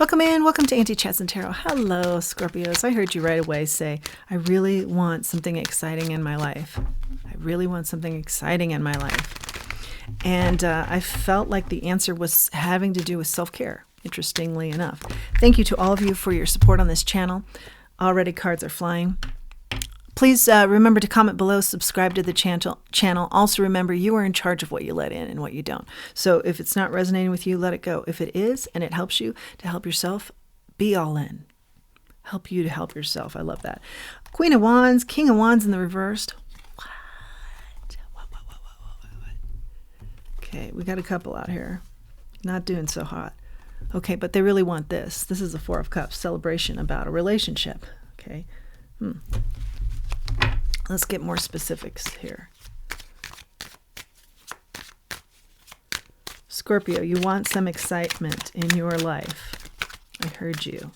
Welcome in. Welcome to Auntie Chats and Tarot. Hello, Scorpios. I heard you right away say, I really want something exciting in my life. I really want something exciting in my life. And I felt like the answer was having to do with self-care, interestingly enough. Thank you to all of you for your support on this channel. Already cards are flying. Please remember to comment below, subscribe to the channel. Also remember, you are in charge of what you let in and what you don't. So if it's not resonating with you, let it go. If it is, and it helps you to help yourself, be all in. Help you to help yourself. I love that. Queen of Wands, King of Wands in the reversed. What? Okay, we got a couple out here. Not doing so hot. Okay, but they really want this. This is the Four of Cups, celebration about a relationship. Okay. Let's get more specifics here. Scorpio, you want some excitement in your life. I heard you.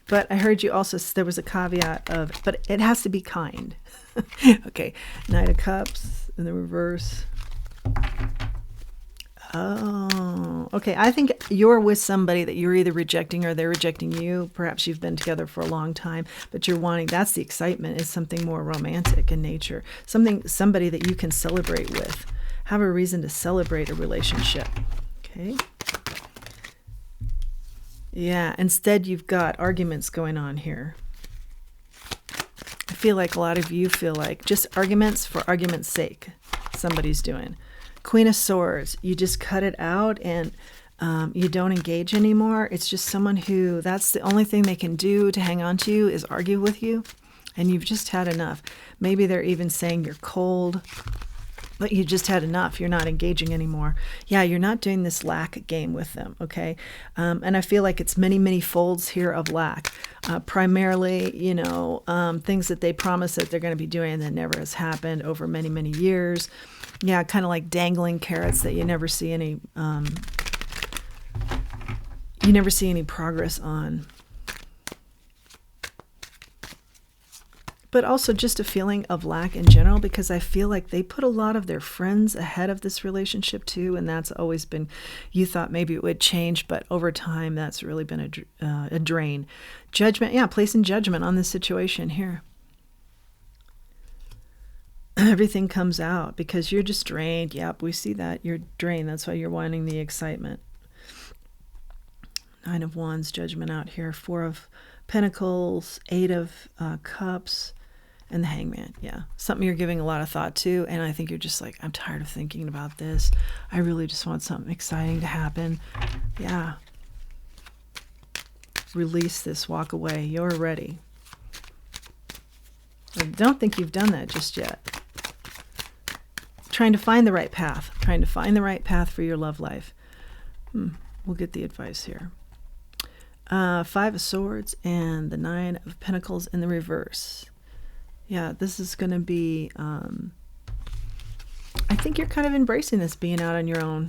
But I heard you also, there was a caveat of, but it has to be kind. Okay, Knight of Cups in the reverse. Oh, okay. I think you're with somebody that you're either rejecting or they're rejecting you. Perhaps you've been together for a long time, but you're wanting, that's the excitement, is something more romantic in nature. Somebody that you can celebrate with. Have a reason to celebrate a relationship. Okay. Yeah, instead you've got arguments going on here. I feel like a lot of you feel like just arguments for argument's sake somebody's doing. Queen of Swords, you just cut it out and you don't engage anymore. It's just someone who, that's the only thing they can do to hang on to you is argue with you. And you've just had enough. Maybe they're even saying you're cold, but you just had enough. You're not engaging anymore. Yeah, you're not doing this lack game with them, okay? And I feel like it's many, many folds here of lack. Primarily, you know, things that they promise that they're going to be doing and that never has happened over many, many years. Yeah, kind of like dangling carrots that you never see any progress on. But also just a feeling of lack in general, because I feel like they put a lot of their friends ahead of this relationship too, and that's always been, you thought maybe it would change, but over time that's really been a drain. Judgment, yeah, placing judgment on this situation here. Everything comes out because you're just drained. Yep, we see that. You're drained. That's why you're wanting the excitement. Nine of Wands, judgment out here. Four of Pentacles, Eight of Cups, and the Hangman. Yeah, something you're giving a lot of thought to, and I think you're just like, I'm tired of thinking about this. I really just want something exciting to happen. Yeah. Release this. Walk away. You're ready. I don't think you've done that just yet. Trying to find the right path. Trying to find the right path for your love life. We'll get the advice here. Five of Swords and the Nine of Pentacles in the reverse. Yeah, this is going to be, I think you're kind of embracing this being out on your own.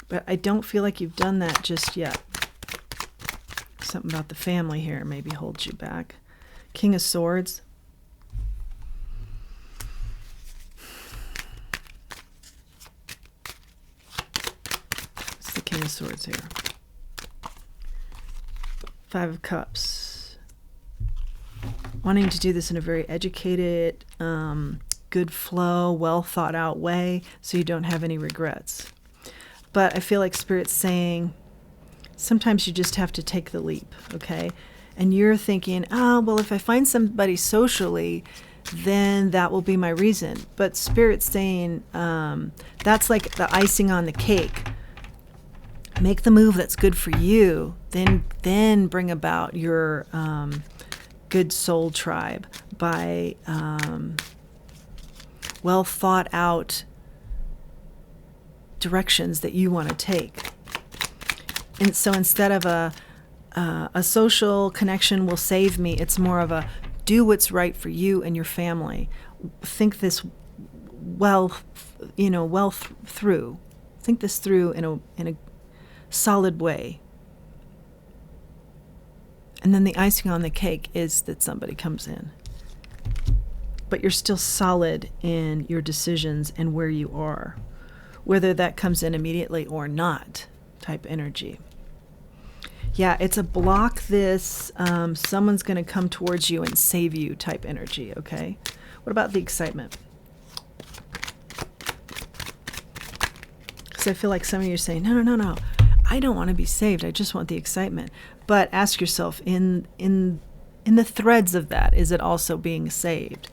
But I don't feel like you've done that just yet. Something about the family here maybe holds you back. King of Swords. It's the King of Swords here. Five of Cups. Wanting to do this in a very educated, good flow, well thought out way so you don't have any regrets. But I feel like Spirit's saying sometimes you just have to take the leap, okay? And you're thinking, oh, well, if I find somebody socially, then that will be my reason. But Spirit's saying that's like the icing on the cake. Make the move that's good for you. Then bring about your good soul tribe by well thought out directions that you want to take. And so instead of a social connection will save me, it's more of a do what's right for you and your family. Think this through. Think this through in a solid way. And then the icing on the cake is that somebody comes in. But you're still solid in your decisions and where you are, whether that comes in immediately or not. type energy. Yeah, it's a block this, someone's going to come towards you and save you type energy, okay? What about the excitement? Because I feel like some of you are saying, no, I don't want to be saved. I just want the excitement. But ask yourself, in the threads of that, is it also being saved?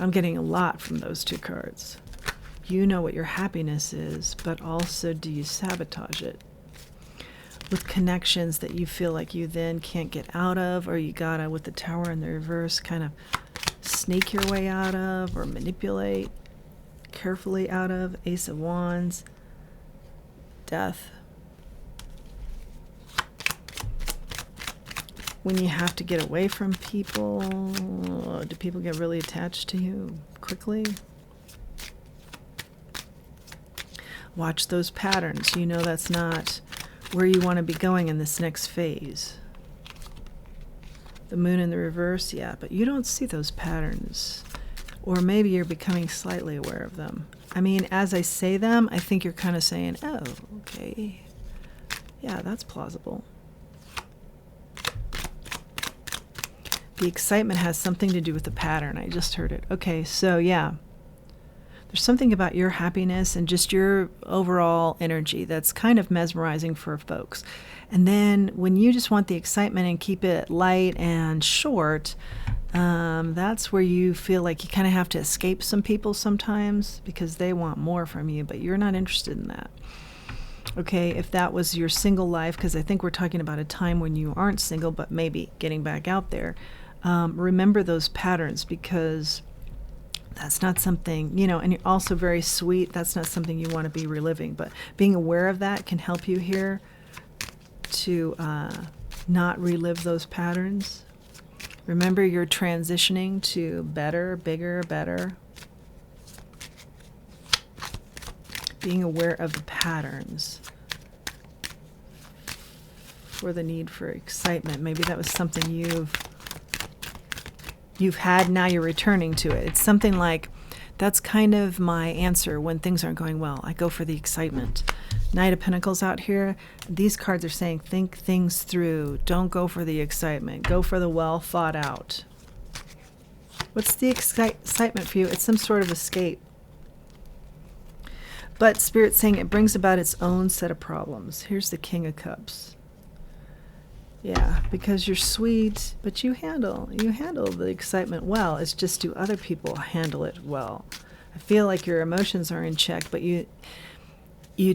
I'm getting a lot from those two cards. You know what your happiness is, but also do you sabotage it with connections that you feel like you then can't get out of, or you gotta, with the Tower in the reverse, kind of sneak your way out of or manipulate carefully out of. Ace of Wands, Death. When you have to get away from people, do people get really attached to you quickly? Watch those patterns. You know that's not where you want to be going in this next phase. The Moon in the reverse, yeah, but you don't see those patterns. Or maybe you're becoming slightly aware of them. I mean, as I say them, I think you're kind of saying, oh, okay. Yeah, that's plausible. The excitement has something to do with the pattern. I just heard it. Okay, so yeah. There's something about your happiness and just your overall energy that's kind of mesmerizing for folks. And then when you just want the excitement and keep it light and short, that's where you feel like you kind of have to escape some people sometimes because they want more from you, but you're not interested in that. Okay, if that was your single life, because I think we're talking about a time when you aren't single, but maybe getting back out there, remember those patterns, because that's not something, and you're also very sweet. That's not something you want to be reliving, but being aware of that can help you here to not relive those patterns. Remember, you're transitioning to better, bigger, better. Being aware of the patterns for the need for excitement. Maybe that was something you've had, now you're returning to it. It's something like, that's kind of my answer when things aren't going well. I go for the excitement. Knight of Pentacles out here. These cards are saying, think things through. Don't go for the excitement. Go for the well thought out. What's the excitement for you? It's some sort of escape. But Spirit's saying it brings about its own set of problems. Here's the King of Cups. Yeah, because you're sweet, but you handle the excitement well. It's just, do other people handle it well? I feel like your emotions are in check, but you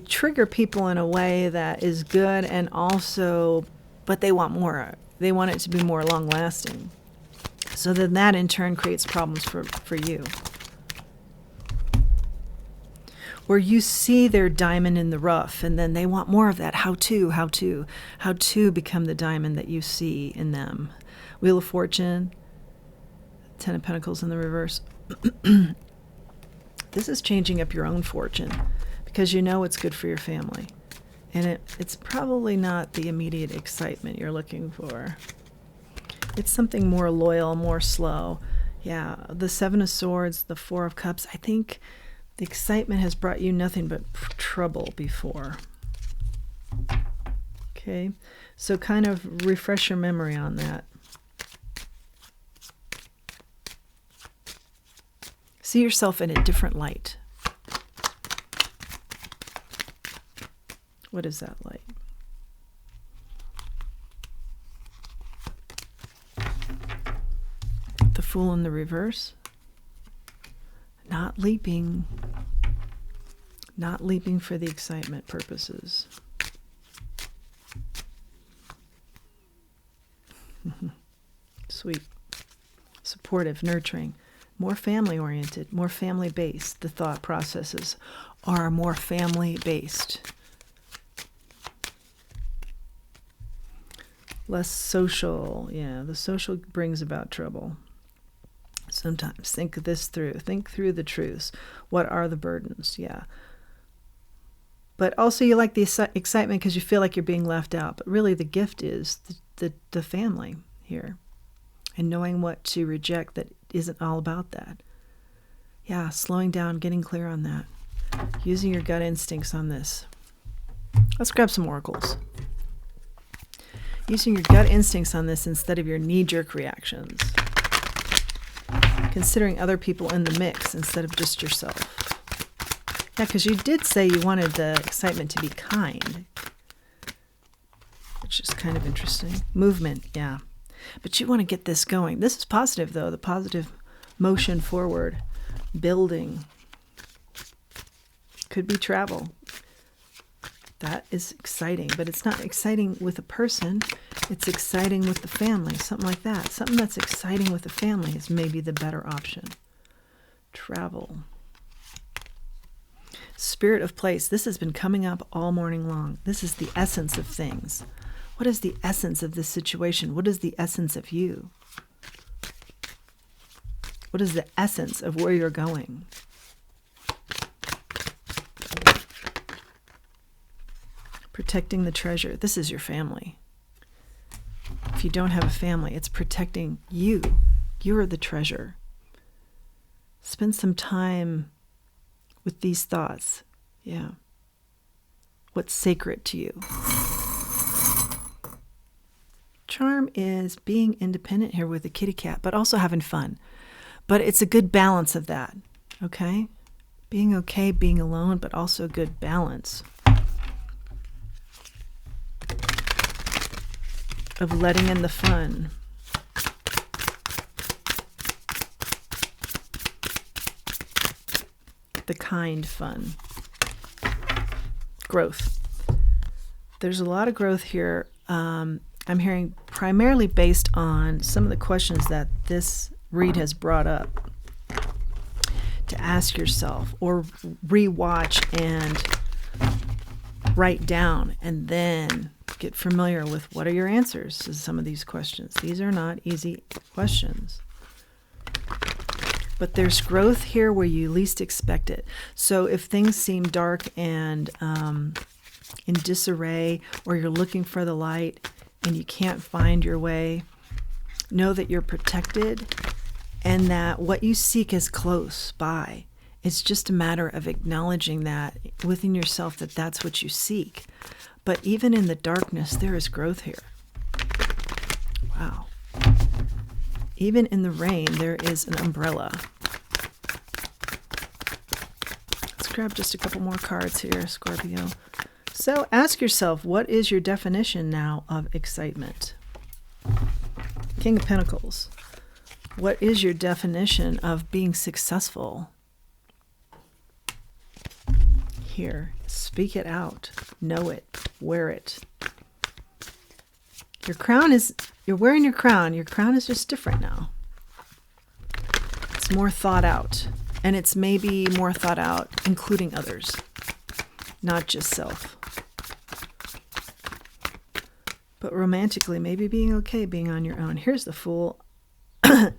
trigger people in a way that is good, and also, but they want more. They want it to be more long-lasting. So then that in turn creates problems for you. Where you see their diamond in the rough, and then they want more of that. How to become the diamond that you see in them. Wheel of Fortune, Ten of Pentacles in the reverse. This is changing up your own fortune, because you know it's good for your family. And it's probably not the immediate excitement you're looking for. It's something more loyal, more slow. Yeah, the Seven of Swords, the Four of Cups, I think the excitement has brought you nothing but trouble before. Okay, so kind of refresh your memory on that. See yourself in a different light. What is that light? The Fool in the reverse. Not leaping for the excitement purposes. Sweet, supportive, nurturing, more family-oriented, more family-based. The thought processes are more family-based. Less social. Yeah, the social brings about trouble. Sometimes think this through. Think through the truths. What are the burdens? Yeah. But also you like the excitement because you feel like you're being left out. But really the gift is the family here. and knowing what to reject that isn't all about that. Yeah, slowing down, getting clear on that. Using your gut instincts on this. Let's grab some oracles. Using your gut instincts on this instead of your knee-jerk reactions. Considering other people in the mix instead of just yourself. Yeah, because you did say you wanted the excitement to be kind, which is kind of interesting. Movement, yeah. But you want to get this going. This is positive, though. The positive motion forward. Building. Could be travel. That is exciting, but it's not exciting with a person. It's exciting with the family, something like that. Something that's exciting with the family is maybe the better option. Travel. Spirit of place. This has been coming up all morning long. This is the essence of things. What is the essence of this situation? What is the essence of you? What is the essence of where you're going? Protecting the treasure. This is your family. If you don't have a family, it's protecting you. You're the treasure. Spend some time with these thoughts. Yeah. What's sacred to you? Charm is being independent here with the kitty cat, but also having fun. But it's a good balance of that, okay? Being okay, being alone, but also a good balance of letting in the fun. The kind fun. Growth. There's a lot of growth here. I'm hearing primarily based on some of the questions that this read has brought up to ask yourself or rewatch and write down and then get familiar with what are your answers to some of these questions. These are not easy questions. But there's growth here where you least expect it. So if things seem dark and in disarray, or you're looking for the light and you can't find your way, know that you're protected and that what you seek is close by. It's just a matter of acknowledging that within yourself that that's what you seek. But even in the darkness, there is growth here. Wow. Even in the rain, there is an umbrella. Let's grab just a couple more cards here, Scorpio. So ask yourself, what is your definition now of excitement? King of Pentacles. What is your definition of being successful? Here, speak it out. Know it. Wear it. Your crown is, you're wearing your crown. Your crown is just different now. It's more thought out. And it's maybe more thought out, including others, not just self. But romantically, maybe being okay being on your own. Here's the Fool.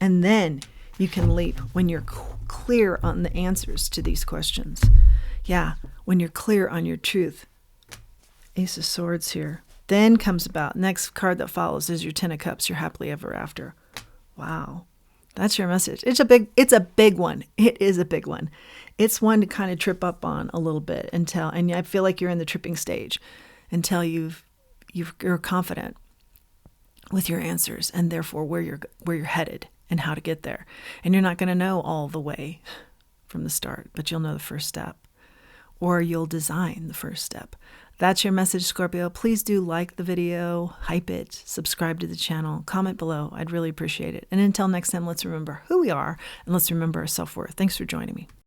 And then you can leap when you're clear on the answers to these questions. Yeah, when you're clear on your truth. Ace of Swords here. Then comes about, next card that follows is your Ten of Cups, your happily ever after. Wow. That's your message. It's a big one. It is a big one. It's one to kind of trip up on a little bit and I feel like you're in the tripping stage until you're confident with your answers and therefore where you're headed and how to get there. And you're not going to know all the way from the start, but you'll know the first step, or you'll design the first step. That's your message, Scorpio. Please do like the video, hype it, subscribe to the channel, comment below. I'd really appreciate it. And until next time, let's remember who we are and let's remember our self-worth. Thanks for joining me.